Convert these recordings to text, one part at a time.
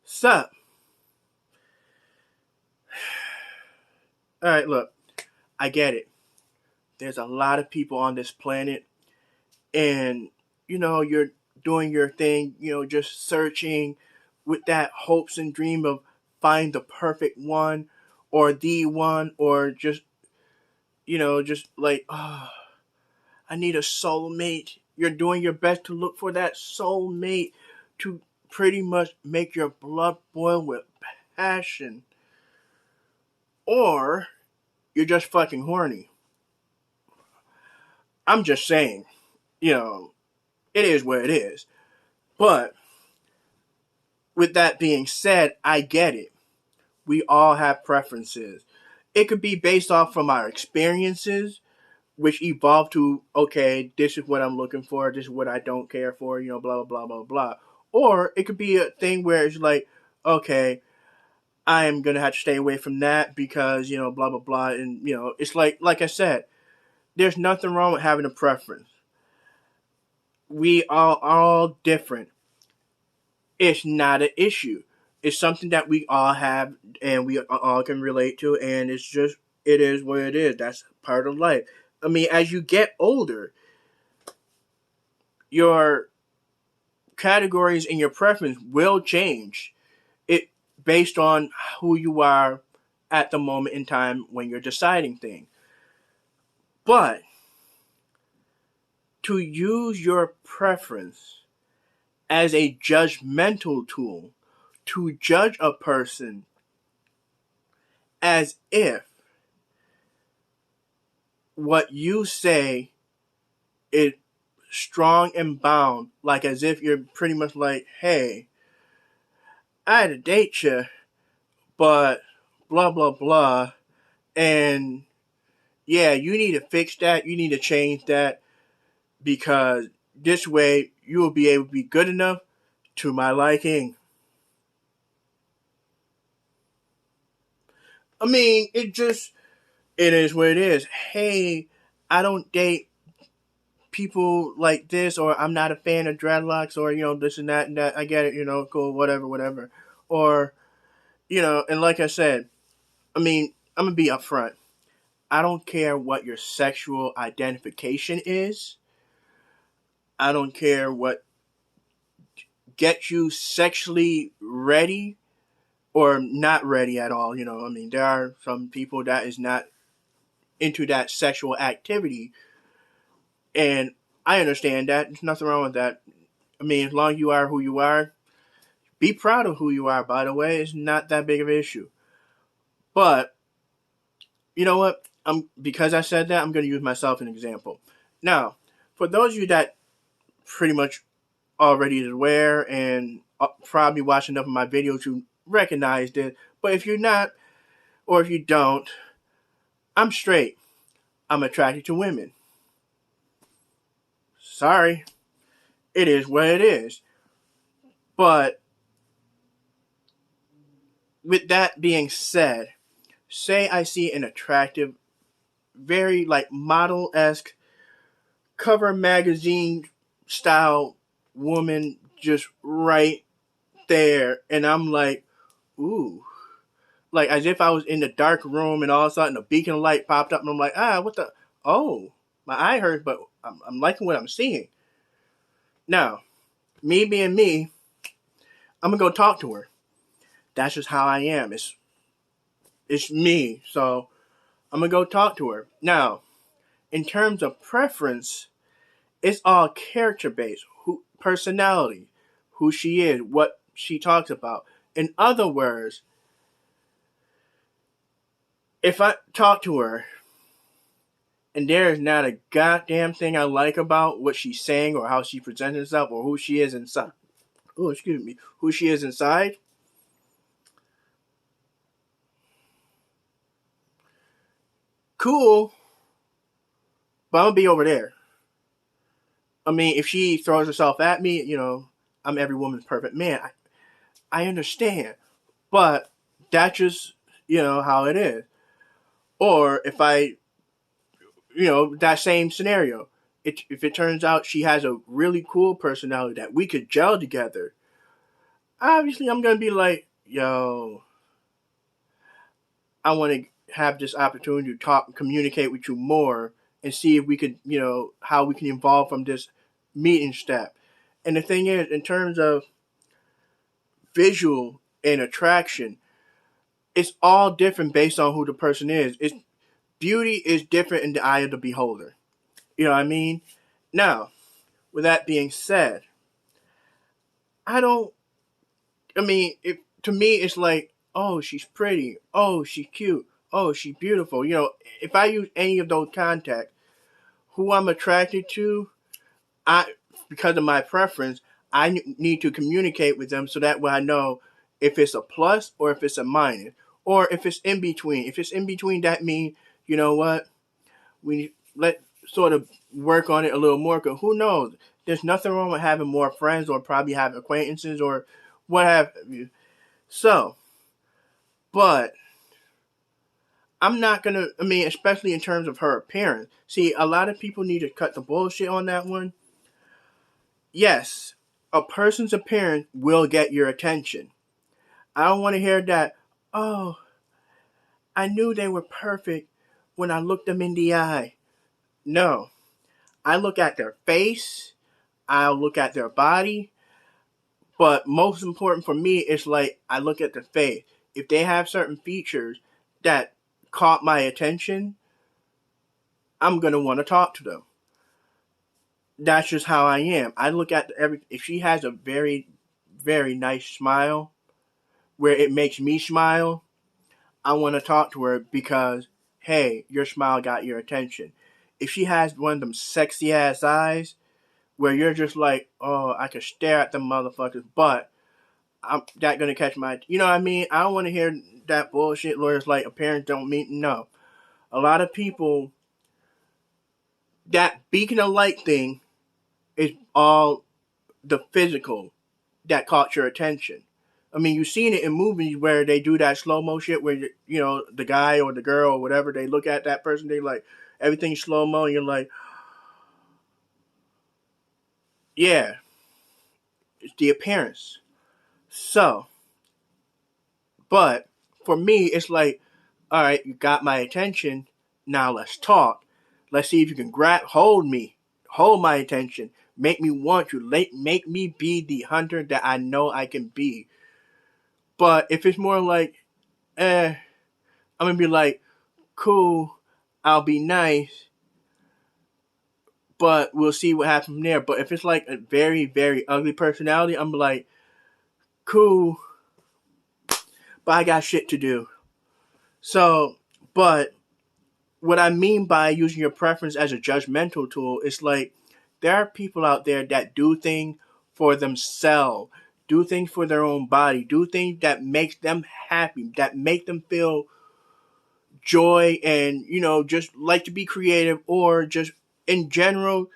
Sup? Alright, look, I get it. There's a lot of people on this planet, and you're doing your thing, just searching with that hopes and dream of find the perfect one or the one, or just like, oh, I need a soulmate. You're doing your best to look for that soulmate to pretty much make your blood boil with passion. Or you're just fucking horny. I'm just saying, it is what it is. But with that being said, I get it. We all have preferences. It could be based off from our experiences, which evolved to, okay, this is what I'm looking for, this is what I don't care for, blah, blah, blah, blah, blah. Or it could be a thing where it's like, okay, I am going to have to stay away from that because, blah, blah, blah. And, it's like I said, there's nothing wrong with having a preference. We are all different. It's not an issue. It's something that we all have and we all can relate to, and it is what it is. That's part of life. I mean, as you get older, your categories and your preference will change. It based on who you are at the moment in time when you're deciding things. But to use your preference as a judgmental tool to judge a person as if what you say is strong and bound, like as if you're pretty much like, hey, I had to date you, but blah, blah, blah, and yeah, you need to fix that, you need to change that, because this way you will be able to be good enough to my liking. I mean, it is what it is. Hey, I don't date people like this, or I'm not a fan of dreadlocks, or this and that and that. I get it, cool, whatever. Or and like I said, I mean, I'm gonna be upfront. I don't care what your sexual identification is. I don't care what gets you sexually ready or not ready at all. I mean, there are some people that is not into that sexual activity, and I understand that. There's nothing wrong with that. I mean, as long as you are who you are, be proud of who you are, by the way. It's not that big of an issue. But, you know what? Because I said that, I'm going to use myself as an example. Now, for those of you that pretty much already is aware and probably watch enough of my videos to recognize it, but if you're not, or if you don't, I'm straight. I'm attracted to women. Sorry. It is what it is. But with that being said, say I see an attractive, very like model-esque cover magazine style woman just right there, and I'm like, ooh. Like as if I was in the dark room and all of a sudden a beacon of light popped up and I'm like, what the? Oh, my eye hurts, but I'm liking what I'm seeing. Now, me being me, I'm going to go talk to her. That's just how I am. It's me. So I'm going to go talk to her. Now, in terms of preference, it's all character based, personality, who she is, what she talks about. In other words, if I talk to her and there is not a goddamn thing I like about what she's saying or how she presents herself or who she is inside, who she is inside, cool, but I'm gonna be over there. I mean, if she throws herself at me, I'm every woman's perfect man. I understand, but that's just how it is. Or if that same scenario, if it turns out she has a really cool personality that we could gel together, obviously I'm gonna be like, yo, I want to have this opportunity to talk, communicate with you more, and see if we could, how we can evolve from this meeting step. And the thing is, in terms of visual and attraction, it's all different based on who the person is. It's beauty is different in the eye of the beholder. You know what I mean? Now, with that being said, I don't. I mean, to me, it's like, oh, she's pretty. Oh, she's cute. Oh, she's beautiful. If I use any of those contacts, who I'm attracted to, I because of my preference, I need to communicate with them so that way I know if it's a plus or if it's a minus, or if it's in between. If it's in between, that means, you know what, we let sort of work on it a little more. Because who knows? There's nothing wrong with having more friends or probably having acquaintances or what have you. So, but I'm not gonna. I mean, especially in terms of her appearance. See, a lot of people need to cut the bullshit on that one. Yes, a person's appearance will get your attention. I don't want to hear that. Oh, I knew they were perfect when I looked them in the eye. No, I look at their face. I'll look at their body. But most important for me is like I look at the face. If they have certain features that caught my attention, I'm gonna want to talk to them. That's just how I am. I look at every. If she has a very, very nice smile, where it makes me smile, I want to talk to her because, hey, your smile got your attention. If she has one of them sexy ass eyes, where you're just like, oh, I could stare at them motherfuckers, but I'm that gonna catch my. You know what I mean? I don't want to hear that bullshit. Lawyers like appearance don't mean no. A lot of people, that beacon of light thing is all the physical that caught your attention. I mean, you've seen it in movies where they do that slow mo shit where, the guy or the girl or whatever, they look at that person, they like, everything's slow mo, and you're like, yeah, it's the appearance. So, but for me, it's like, all right, you got my attention. Now let's talk. Let's see if you can hold me, hold my attention, make me want you, make me be the hunter that I know I can be. But if it's more like, I'm gonna be like, cool, I'll be nice, but we'll see what happens from there. But if it's like a very, very ugly personality, I'm like, cool, but I got shit to do. So, but what I mean by using your preference as a judgmental tool is like, there are people out there that do things for themselves, do things for their own body, do things that makes them happy, that make them feel joy, and just like to be creative, or just in general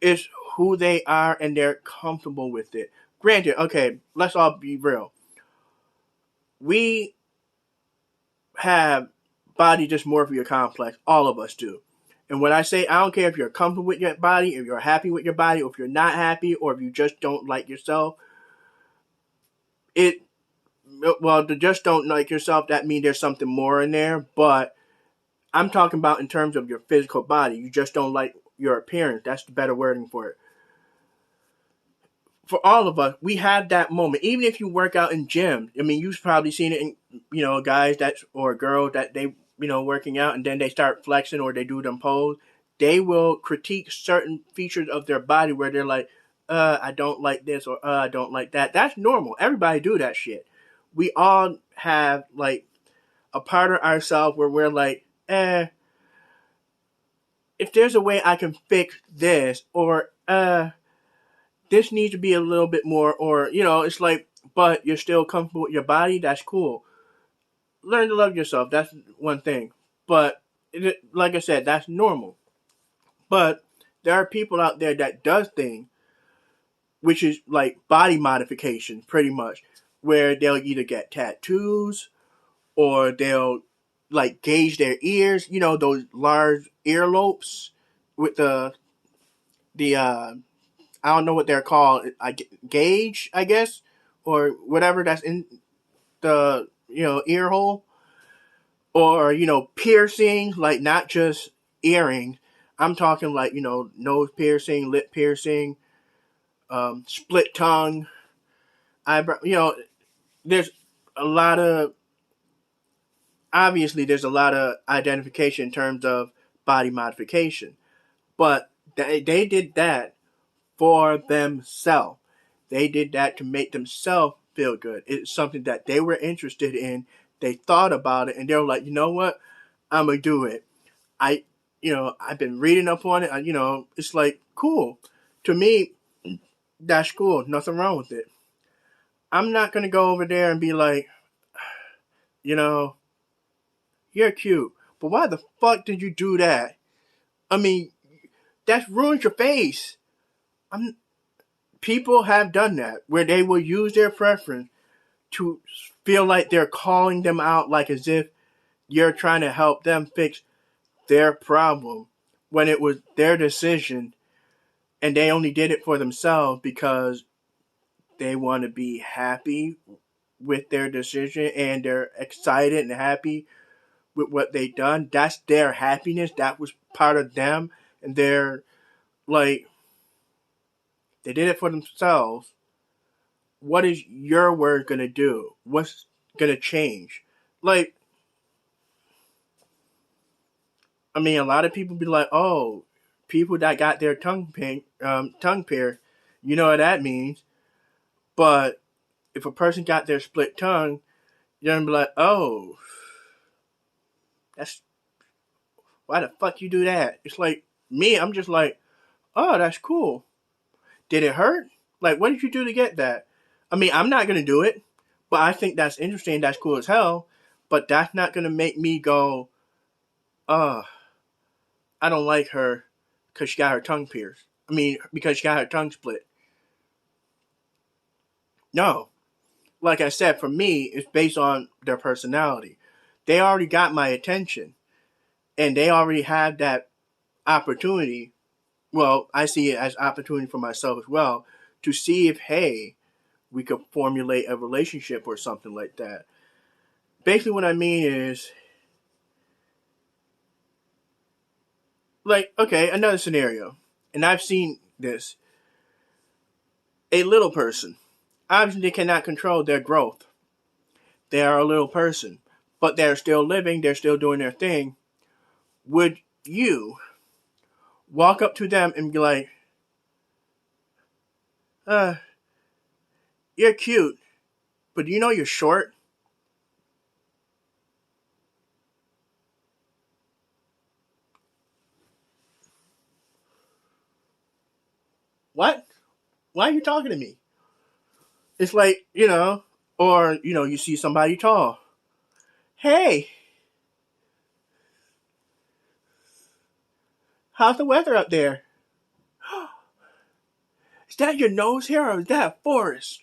is who they are and they're comfortable with it. Granted, okay, let's all be real. We have body dysmorphia complex. All of us do. And when I say, I don't care if you're comfortable with your body, if you're happy with your body, or if you're not happy, or if you just don't like yourself, it well, to just don't like yourself, that means there's something more in there. But I'm talking about in terms of your physical body. You just don't like your appearance. That's the better wording for it. For all of us, we have that moment. Even if you work out in gym, I mean, you've probably seen it in, guys that or girls that they, working out, and then they start flexing or they do them pose. They will critique certain features of their body where they're like, I don't like this, or I don't like that. That's normal. Everybody do that shit. We all have like a part of ourselves where we're like, if there's a way I can fix this, or this needs to be a little bit more, or it's like, but you're still comfortable with your body. That's cool. Learn to love yourself. That's one thing. But like I said, that's normal. But there are people out there that does things, which is like body modification, pretty much, where they'll either get tattoos or they'll like gauge their ears. Those large earlobes with the I don't know what they're called. Gauge, I guess, or whatever that's in the ear hole, or piercing, like not just earring. I'm talking like nose piercing, lip piercing, split tongue, eyebrow. There's a lot of obviously there's a lot of identification in terms of body modification, but they did that for themselves. They did that to make themselves feel good. It's something that they were interested in. They thought about it and they were like, you know what? I'm gonna do it. I've been reading up on it. It's like cool. To me, that's cool. Nothing wrong with it. I'm not gonna go over there and be like, you know, you're cute, but why the fuck did you do that? I mean, that ruins your face. I'm People have done that where they will use their preference to feel like they're calling them out, like as if you're trying to help them fix their problem when it was their decision and they only did it for themselves because they want to be happy with their decision and they're excited and happy with what they done. That's their happiness. That was part of them, and they're like, they did it for themselves. What is your word gonna do? What's gonna change? Like, I mean, a lot of people be like, "Oh, people that got their tongue pierced, you know what that means." But if a person got their split tongue, you're gonna be like, "Oh, that's why the fuck you do that?" It's like me, I'm just like, "Oh, that's cool. Did it hurt? Like, what did you do to get that?" I mean, I'm not gonna do it, but I think that's interesting. That's cool as hell. But that's not gonna make me go, "Oh, I don't like her because she got her tongue pierced." I mean, because she got her tongue split. No, like I said, for me, it's based on their personality. They already got my attention, and they already have that opportunity. Well, I see it as opportunity for myself as well to see if, hey, we could formulate a relationship or something like that. Basically, what I mean is, like, okay, another scenario, and I've seen this. A little person, obviously, they cannot control their growth. They are a little person, but they're still living, they're still doing their thing. Would you walk up to them and be like, uh, you're cute, but do you know you're short? What? Why are you talking to me? It's like, or, you see somebody tall. Hey, how's the weather up there? Is that your nose hair or is that a forest?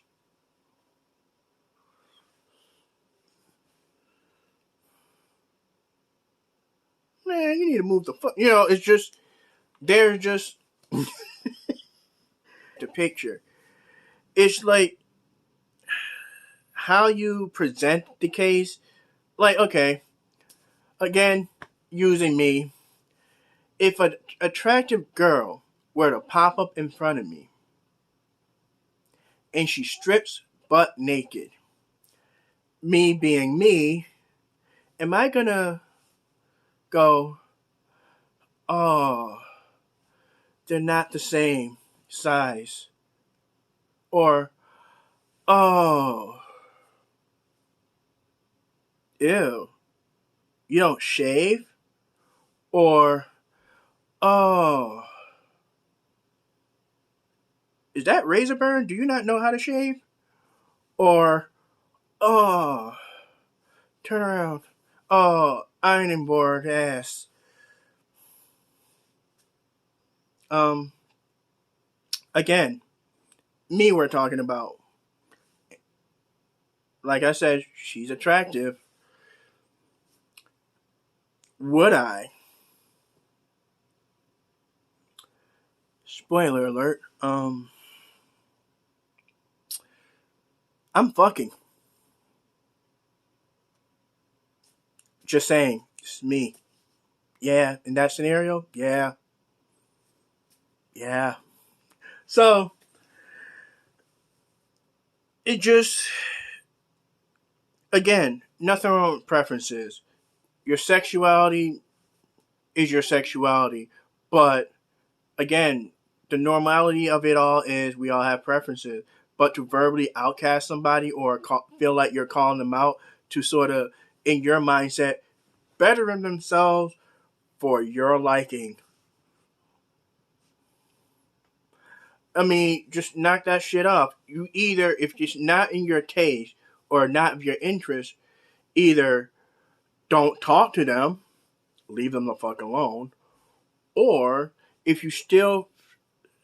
Man, you need to move the fuck. It's just, they're just the picture. It's like how you present the case. Like, okay, again, using me, if an attractive girl were to pop up in front of me and she strips butt naked, me being me, am I gonna go, oh, they're not the same size? Or, oh, ew, you don't shave? Or, oh, is that razor burn? Do you not know how to shave? Or, oh, turn around. Oh, ironing board ass. Um, Again, me we're talking about. Like I said, she's attractive. Would I? Spoiler alert. I'm fucking. Just saying. It's me. Yeah, in that scenario, yeah. Yeah. So, it just, again, nothing wrong with preferences. Your sexuality is your sexuality. But, again, the normality of it all is we all have preferences. But to verbally outcast somebody or feel like you're calling them out to sort of, in your mindset, better themselves for your liking. I mean, just knock that shit off. You either, if it's not in your taste or not of your interest, either don't talk to them, leave them the fuck alone, or if you still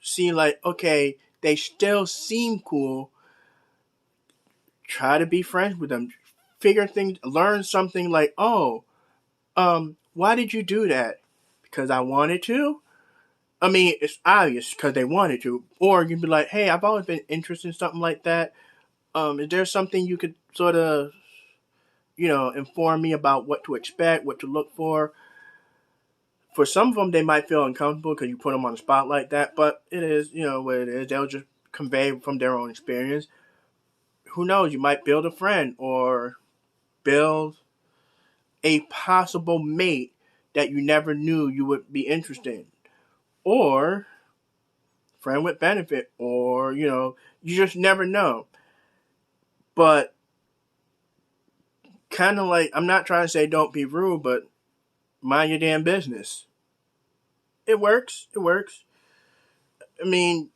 see like, okay, they still seem cool, try to be friends with them. Figure things, learn something like, oh, why did you do that? Because I wanted to? I mean, it's obvious because they wanted to. Or you'd be like, hey, I've always been interested in something like that. Is there something you could sort of, inform me about what to expect, what to look for? For some of them, they might feel uncomfortable because you put them on the spot like that, but it is, what it is. They'll just convey from their own experience. Who knows? You might build a friend or build a possible mate that you never knew you would be interested in. Or friend with benefit, or, you just never know. But kind of like, I'm not trying to say don't be rude, but mind your damn business. It works. It works. I mean,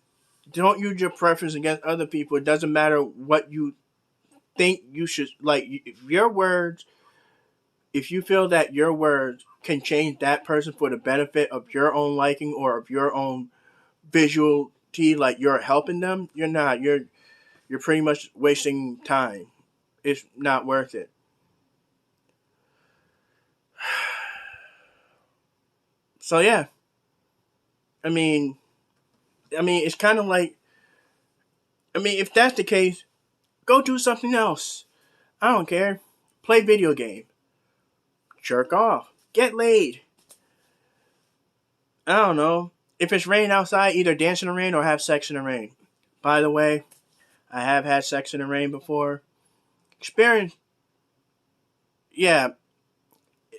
don't use your preference against other people. It doesn't matter what you think you should like. If your words, if you feel that your words can change that person for the benefit of your own liking or of your own visuality, like you're helping them, you're not. You're pretty much wasting time. It's not worth it. So yeah, I mean, it's kind of like, if that's the case, go do something else. I don't care. Play video game. Jerk off. Get laid. I don't know. If it's raining outside, either dance in the rain or have sex in the rain. By the way, I have had sex in the rain before. Experience, yeah,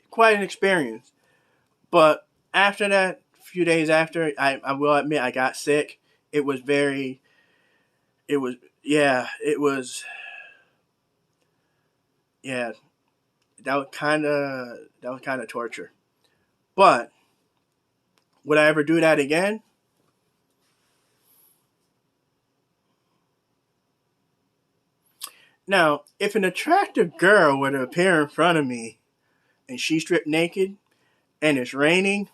quite an experience. But after that, a few days after, I will admit I got sick. It was very, it was, yeah, it was, yeah, that was kind of torture. But would I ever do that again? Now, if an attractive girl were to appear in front of me and she stripped naked and it's raining,